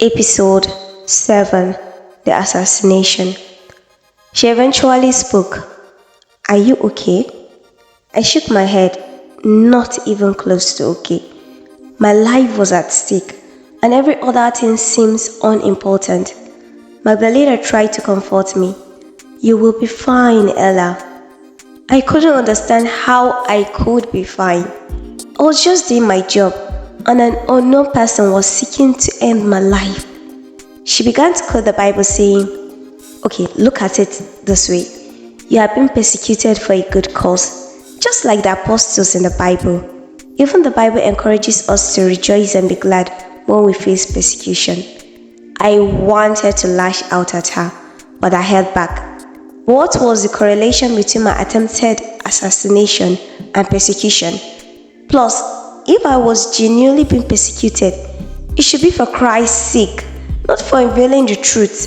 Episode 7: The Assassination. She eventually spoke. "Are you okay?" I shook my head. Not even close to okay. My life was at stake, and every other thing seems unimportant. Magdalena tried to comfort me. "You will be fine, Ella." I couldn't understand how I could be fine. I was just doing my job, and an unknown person was seeking to end my life. She began to quote the Bible saying, "Okay, look at it this way. You have been persecuted for a good cause, just like the apostles in the Bible. Even the Bible encourages us to rejoice and be glad when we face persecution." I wanted to lash out at her, but I held back. What was the correlation between my attempted assassination and persecution? Plus, if I was genuinely being persecuted, it should be for Christ's sake, not for unveiling the truth.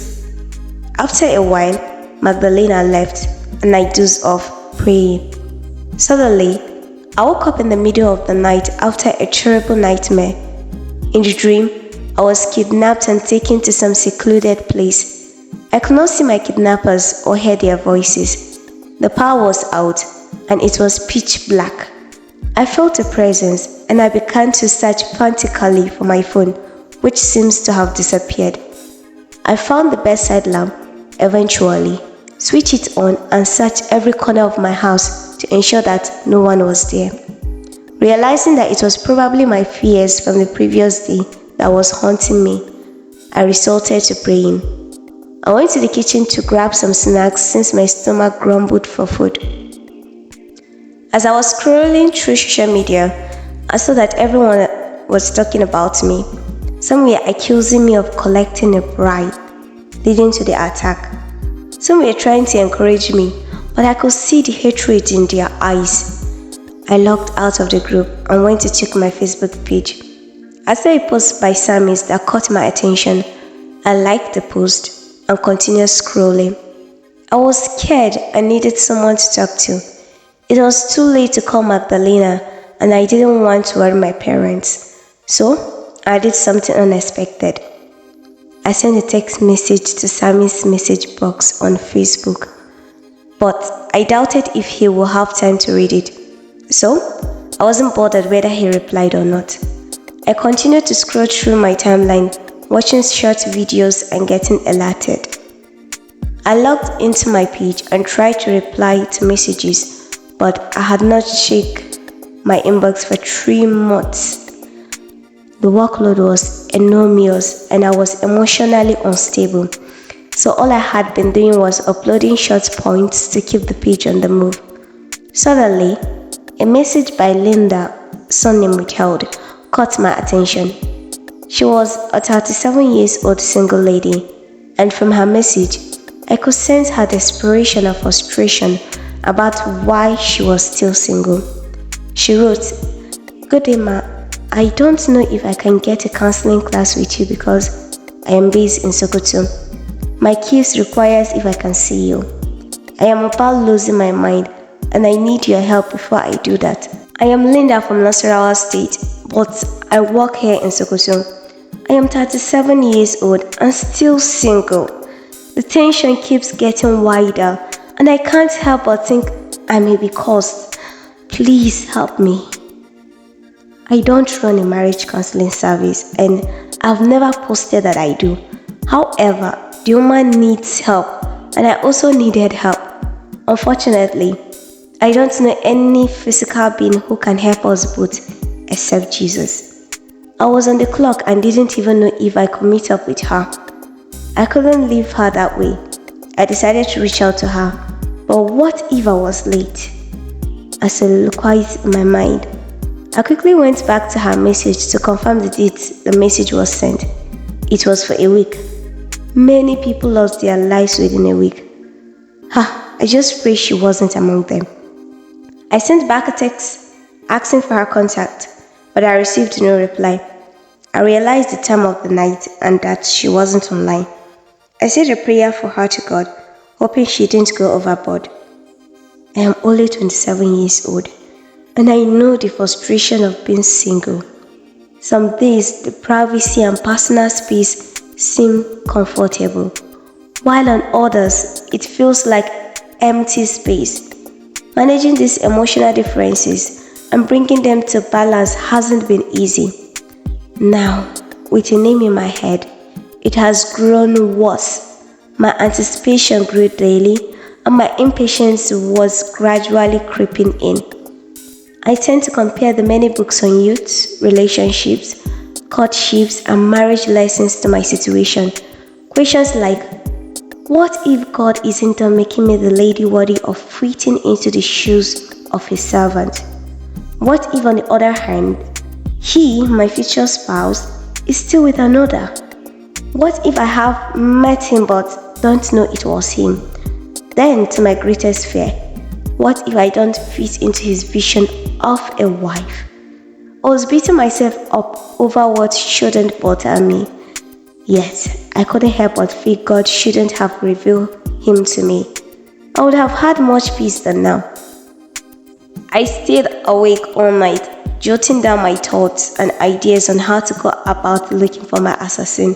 After a while, Magdalena left, and I dozed off, praying. Suddenly, I woke up in the middle of the night after a terrible nightmare. In the dream, I was kidnapped and taken to some secluded place. I could not see my kidnappers or hear their voices. The power was out, and it was pitch black. I felt a presence, and I began to search frantically for my phone, which seems to have disappeared. I found the bedside lamp, eventually, switched it on, and searched every corner of my house to ensure that no one was there. Realizing that it was probably my fears from the previous day that was haunting me, I resorted to praying. I went to the kitchen to grab some snacks since my stomach grumbled for food. As I was scrolling through social media, I saw that everyone was talking about me. Some were accusing me of collecting a bribe, leading to the attack. Some were trying to encourage me, but I could see the hatred in their eyes. I logged out of the group and went to check my Facebook page. I saw a post by Samis that caught my attention. I liked the post and continued scrolling. I was scared and needed someone to talk to. It was too late to call Magdalena, and I didn't want to worry my parents. So, I did something unexpected. I sent a text message to Sammy's message box on Facebook, but I doubted if he would have time to read it. So, I wasn't bothered whether he replied or not. I continued to scroll through my timeline, watching short videos and getting alerted. I logged into my page and tried to reply to messages, but I had not checked my inbox for 3 months. The workload was enormous and I was emotionally unstable, so all I had been doing was uploading short points to keep the page on the move. Suddenly, a message by Linda, surname withheld, caught my attention. She was a 37-year-old single lady, and from her message, I could sense her desperation and frustration about why she was still single. She wrote, "Good day, Ma. I don't know if I can get a counseling class with you because I am based in Sokoto. My case requires if I can see you. I am about losing my mind and I need your help before I do that. I am Linda from Nasarawa State, but I work here in Sokoto. I am 37 years old and still single. The tension keeps getting wider and I can't help but think I may be cursed. Please help me. I don't run a marriage counseling service and I've never posted that I do. However, the woman needs help and I also needed help. Unfortunately, I don't know any physical being who can help us both except Jesus." I was on the clock and didn't even know if I could meet up with her. I couldn't leave her that way. I decided to reach out to her, but what if I was late? I soliloquized in my mind. I quickly went back to her message to confirm the date the message was sent. It was for a week. Many people lost their lives within a week. I just pray she wasn't among them. I sent back a text asking for her contact, but I received no reply. I realized the time of the night and that she wasn't online. I said a prayer for her to God, hoping she didn't go overboard. I am only 27 years old, and I know the frustration of being single. Some days, the privacy and personal space seem comfortable, while on others, it feels like empty space. Managing these emotional differences and bringing them to balance hasn't been easy. Now, with a name in my head, it has grown worse. My anticipation grew daily, and my impatience was gradually creeping in. I tend to compare the many books on youth, relationships, courtships, and marriage lessons to my situation. Questions like, what if God isn't done making me the lady worthy of fitting into the shoes of his servant? What if, on the other hand, he, my future spouse, is still with another? What if I have met him but don't know it was him? Then, to my greatest fear, what if I don't fit into his vision of a wife? I was beating myself up over what shouldn't bother me. Yet, I couldn't help but feel God shouldn't have revealed him to me. I would have had much peace than now. I stayed awake all night, jotting down my thoughts and ideas on how to go about looking for my assassin.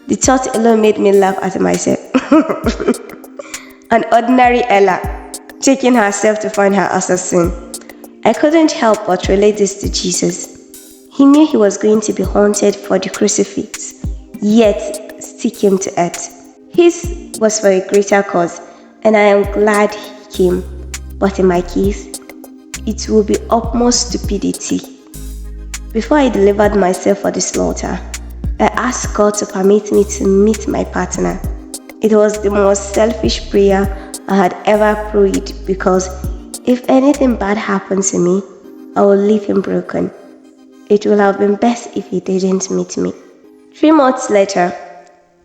The thought alone made me laugh at myself. An ordinary Ella, taking herself to find her assassin. I couldn't help but relate this to Jesus. He knew he was going to be haunted for the crucifix, yet still came to earth. His was for a greater cause, and I am glad he came. But in my case, it will be utmost stupidity. Before I delivered myself for the slaughter, I asked God to permit me to meet my partner. It was the most selfish prayer I had ever prayed, because if anything bad happened to me, I would leave him broken. It would have been best if he didn't meet me. 3 months later,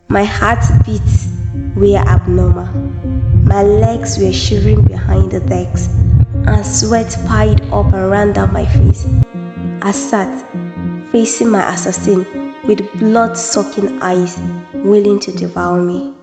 my heartbeats were abnormal. My legs were shivering behind the decks, and sweat piled up and ran down my face. I sat, facing my assassin with blood-sucking eyes, willing to devour me.